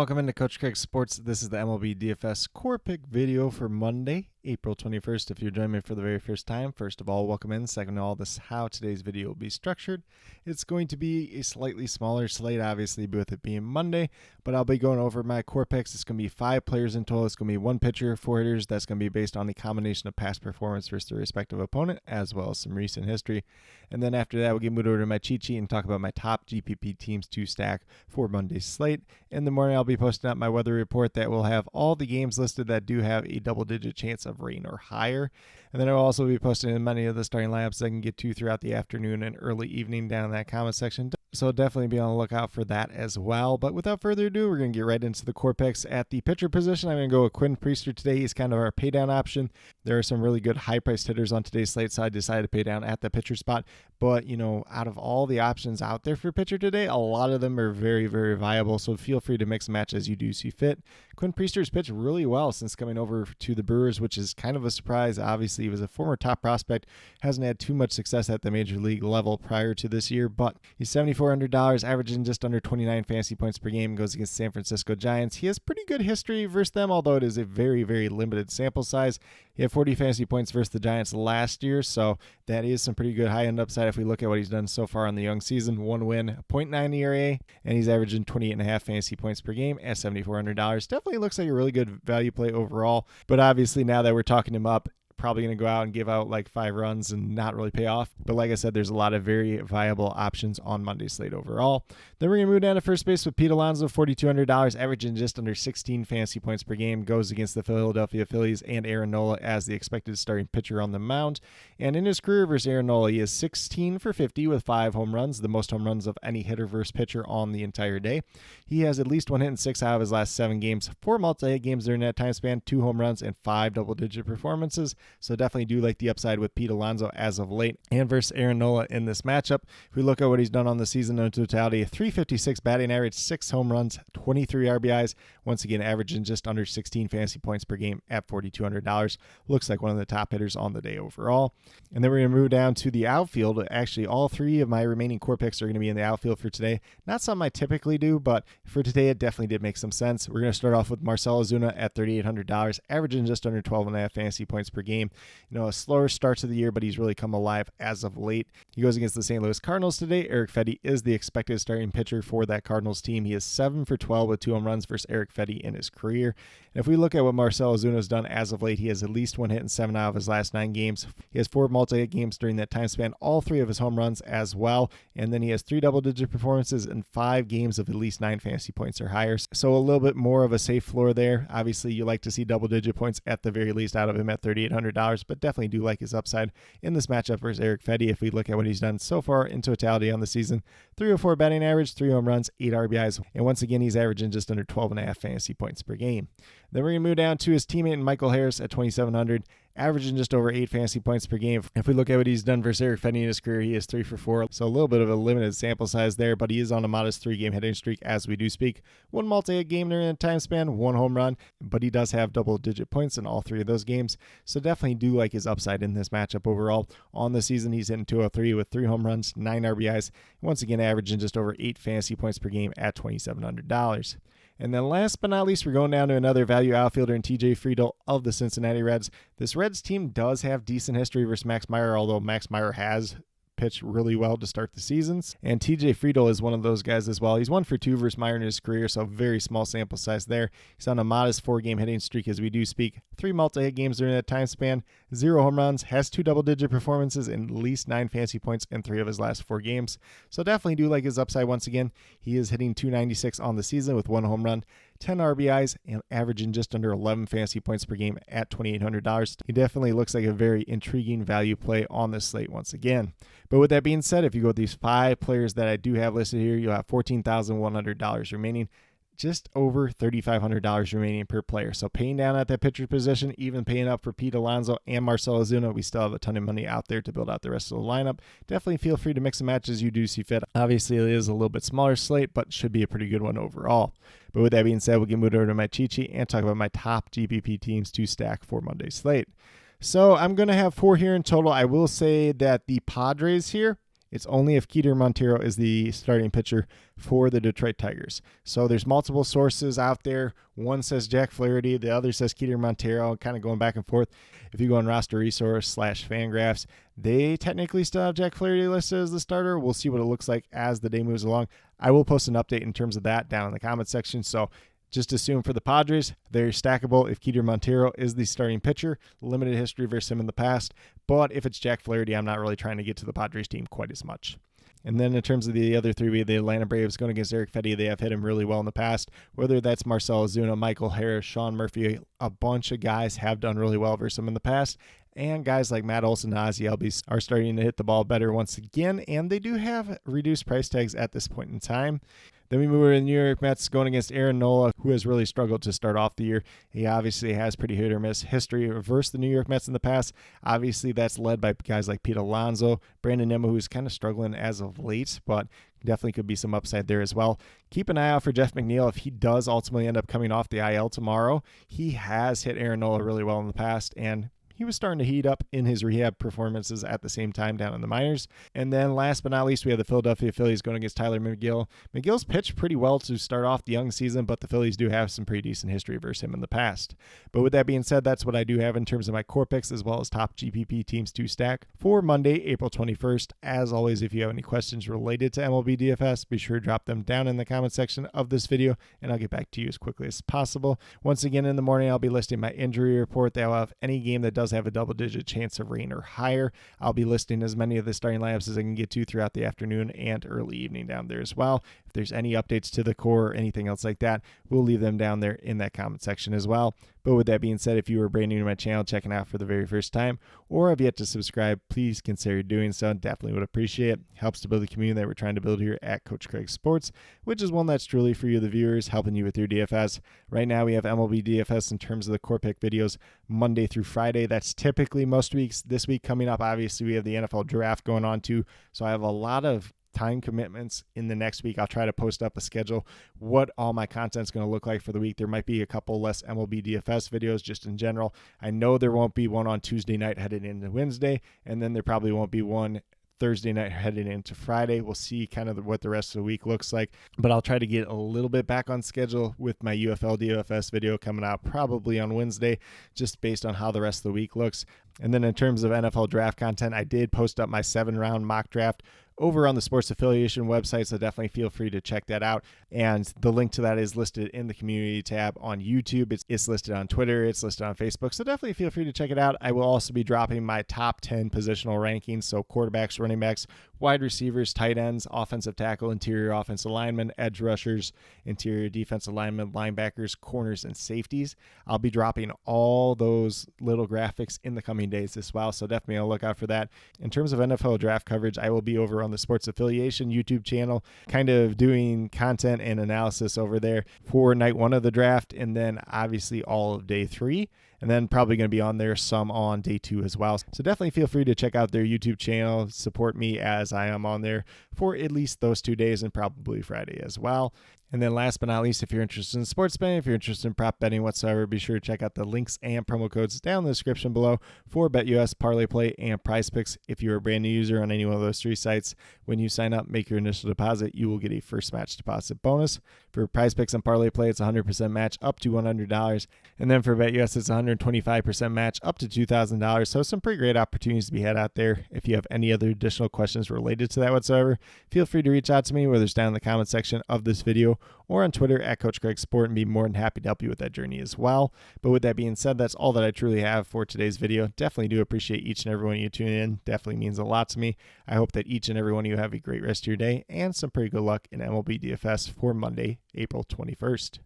welcome into Coach Craig's Sports. This is the MLB DFS Core Pick video for Monday, April 21st. If you're joining me for the very first time, first of all, welcome in. Second of all, this is how today's video will be structured. It's going to be a slightly smaller slate, obviously, with it being Monday, but I'll be going over my core picks. It's going to be 5 players in total. It's going to be 1 pitcher, 4 hitters. That's going to be based on the combination of past performance versus the respective opponent, as well as some recent history. And then after that, we'll get moved over to my cheat sheet and talk about my top GPP teams to stack for Monday's slate. In the morning, I'll be posting up my weather report that will have all the games listed that do have a double-digit chance of rain or higher. And then I'll also be posting in many of the starting lineups I can get to throughout the afternoon and early evening down in that comment section. So definitely be on the lookout for that as well. But without further ado, we're going to get right into the core picks. At the pitcher position, I'm going to go with Quinn Priester today. He's kind of our pay down option. There are some really good high-priced hitters on today's slate, so I decided to pay down at the pitcher spot. But, out of all the options out there for pitcher today, a lot of them are very, very viable. So feel free to mix and match as you do see fit. Quinn Priester's pitched really well since coming over to the Brewers, which is kind of a surprise. Obviously, he was a former top prospect, hasn't had too much success at the major league level prior to this year, but he's $7,400, averaging just under 29 fantasy points per game, goes against San Francisco Giants. He has pretty good history versus them, although it is a very, very limited sample size. He had 40 fantasy points versus the Giants last year, so that is some pretty good high-end upside if we look at what he's done so far in the young season. 1 win, 0.9 ERA, and he's averaging 28.5 fantasy points per game at $7,400. Definitely looks like a really good value play overall, but obviously now that we're talking him up, probably going to go out and give out like 5 runs and not really pay off. But like I said, there's a lot of very viable options on Monday's slate overall. Then we're going to move down to first base with Pete Alonso, $4,200, averaging just under 16 fantasy points per game, goes against the Philadelphia Phillies and Aaron Nola as the expected starting pitcher on the mound. And in his career versus Aaron Nola, he is 16 for 50 with 5 home runs, the most home runs of any hitter versus pitcher on the entire day. He has at least 1 hit and 6 out of his last 7 games, 4 multi-hit games during that time span, 2 home runs, and 5 double-digit performances. So definitely do like the upside with Pete Alonso as of late. And versus Aaron Nola in this matchup, if we look at what he's done on the season in totality, a .356 batting average, 6 home runs, 23 RBIs, once again averaging just under 16 fantasy points per game at $4,200. Looks like one of the top hitters on the day overall. And then we're going to move down to the outfield. Actually, all 3 of my remaining core picks are going to be in the outfield for today. Not something I typically do, but for today it definitely did make some sense. We're going to start off with Marcell Ozuna at $3,800, averaging just under 12.5 fantasy points per game. A slower start to the year, but he's really come alive as of late. He goes against the St. Louis Cardinals today. Eric Fedde is the expected starting pitcher for that Cardinals team. He is 7 for 12 with 2 home runs versus Eric Fedde in his career. And if we look at what Marcell Ozuna has done as of late, he has at least 1 hit and 7 out of his last 9 games. He has 4 multi-hit games during that time span, all 3 of his home runs as well. And then he has 3 double-digit performances in 5 games of at least 9 fantasy points or higher. So a little bit more of a safe floor there. Obviously, you like to see double-digit points at the very least out of him at $3,800, but definitely do like his upside in this matchup versus Eric Fedde. If we look at what he's done so far in totality on the season, 304 batting average, 3 home runs, 8 RBIs, and once again he's averaging just under 12.5 fantasy points per game. Then we're going to move down to his teammate Michael Harris at $2,700, averaging just over 8 fantasy points per game. If we look at what he's done versus Eric Fedde in his career, he is 3 for 4, so a little bit of a limited sample size there, but he is on a modest 3-game hitting streak as we do speak. 1 multi-hit game during the time span, 1 home run, but he does have double-digit points in all 3 of those games, so definitely do like his upside in this matchup overall. On the season, he's hitting .203 with 3 home runs, 9 RBIs, once again averaging just over 8 fantasy points per game at $2,700. And then last but not least, we're going down to another value outfielder in TJ Friedl of the Cincinnati Reds. This Reds team does have decent history versus Max Meyer, although Max Meyer has pitched really well to start the seasons. And TJ Friedl is one of those guys as well. He's 1 for 2 versus Meyer in his career, so very small sample size there. He's on a modest 4-game hitting streak as we do speak. 3 multi-hit games during that time span, 0 home runs, has 2 double-digit performances, and at least 9 fantasy points in 3 of his last 4 games. So definitely do like his upside once again. He is hitting .296 on the season with 1 home run, 10 RBIs, and averaging just under 11 fantasy points per game at $2,800. He definitely looks like a very intriguing value play on this slate once again. But with that being said, if you go with these 5 players that I do have listed here, you'll have $14,100 remaining. Just over $3,500 remaining per player. So paying down at that pitcher position, even paying up for Pete Alonso and Marcell Ozuna, we still have a ton of money out there to build out the rest of the lineup. Definitely feel free to mix and match as you do see fit. Obviously, it is a little bit smaller slate, but should be a pretty good one overall. But with that being said, we'll get moved over to my cheat sheet and talk about my top GPP teams to stack for Monday's slate. So I'm going to have 4 here in total. I will say that the Padres here It's only if Keter Montero is the starting pitcher for the Detroit Tigers. So there's multiple sources out there. One says Jack Flaherty, the other says Keter Montero, kind of going back and forth. If you go on Roster Resource / Fangraphs, they technically still have Jack Flaherty listed as the starter. We'll see what it looks like as the day moves along. I will post an update in terms of that down in the comments section. So just assume for the Padres, they're stackable if Keter Montero is the starting pitcher. Limited history versus him in the past. But if it's Jack Flaherty, I'm not really trying to get to the Padres team quite as much. And then in terms of the other three, we have the Atlanta Braves going against Eric Fedde. They have hit him really well in the past, whether that's Marcell Ozuna, Michael Harris, Sean Murphy. A bunch of guys have done really well versus him in the past. And guys like Matt Olson and Ozzie Albies are starting to hit the ball better once again. And they do have reduced price tags at this point in time. Then we move over to the New York Mets going against Aaron Nola, who has really struggled to start off the year. He obviously has pretty hit or miss history versus the New York Mets in the past. Obviously, that's led by guys like Pete Alonso, Brandon Nimmo, who's kind of struggling as of late, but definitely could be some upside there as well. Keep an eye out for Jeff McNeil if he does ultimately end up coming off the IL tomorrow. He has hit Aaron Nola really well in the past, and he was starting to heat up in his rehab performances at the same time down in the minors. And then last but not least, we have the Philadelphia Phillies going against Tyler McGill. McGill's pitched pretty well to start off the young season, but the Phillies do have some pretty decent history versus him in the past. But with that being said, that's what I do have in terms of my core picks as well as top GPP teams to stack for Monday, April 21st. As always, if you have any questions related to MLB DFS, be sure to drop them down in the comment section of this video, and I'll get back to you as quickly as possible. Once again, in the morning, I'll be listing my injury report. That will have any game that does have a double-digit chance of rain or higher. I'll be listing as many of the starting lineups as I can get to throughout the afternoon and early evening down there as well. If there's any updates to the core or anything else like that, we'll leave them down there in that comment section as well. But with that being said, if you are brand new to my channel, checking out for the very first time, or have yet to subscribe, please consider doing so. Definitely would appreciate it. Helps to build the community that we're trying to build here at Coach Craig Sports, which is one that's truly for you, the viewers, helping you with your DFS. Right now, we have MLB DFS in terms of the core pick videos Monday through Friday. That's typically most weeks. This week coming up, obviously, we have the NFL draft going on too. So I have a lot of time commitments in the next week. I'll try to post up a schedule, what all my content's going to look like for the week. There might be a couple less MLB DFS videos just in general. I know there won't be one on Tuesday night headed into Wednesday, and then there probably won't be one Thursday night heading into Friday. We'll see kind of what the rest of the week looks like, but I'll try to get a little bit back on schedule with my UFL DFS video coming out probably on Wednesday, just based on how the rest of the week looks. And then in terms of NFL draft content, I did post up my 7-round mock draft over on the Sports Affiliation website, so definitely feel free to check that out. And the link to that is listed in the community tab on YouTube. It's listed on Twitter. It's listed on Facebook, so definitely feel free to check it out. I will also be dropping my top 10 positional rankings, so quarterbacks, running backs, wide receivers, tight ends, offensive tackle, interior offensive linemen, edge rushers, interior defensive linemen, linebackers, corners, and safeties. I'll be dropping all those little graphics in the coming days as well, so definitely I'll look out for that. In terms of NFL draft coverage, I will be over on the Sports Affiliation YouTube channel, kind of doing content and analysis over there for night 1 of the draft, and then obviously all of day 3. And then probably going to be on there some on day 2 as well. So definitely feel free to check out their YouTube channel, support me as I am on there for at least those 2 days and probably Friday as well. And then last but not least, if you're interested in sports betting, if you're interested in prop betting whatsoever, be sure to check out the links and promo codes down in the description below for BetUS, Parlay Play, and Prize Picks. If you're a brand new user on any one of those 3 sites, when you sign up, make your initial deposit, you will get a first match deposit bonus. For Prize Picks and Parlay Play, it's a 100% match up to $100. And then for BetUS, it's a 125% match up to $2,000. So some pretty great opportunities to be had out there. If you have any other additional questions related to that whatsoever, feel free to reach out to me, whether it's down in the comment section of this video or on Twitter at Coach Craig Sport, and be more than happy to help you with that journey as well. But with that being said, that's all that I truly have for today's video. Definitely do appreciate each and every one of you tuning in. Definitely means a lot to me. I hope that each and every one of you have a great rest of your day and some pretty good luck in MLB DFS for Monday, April 21st.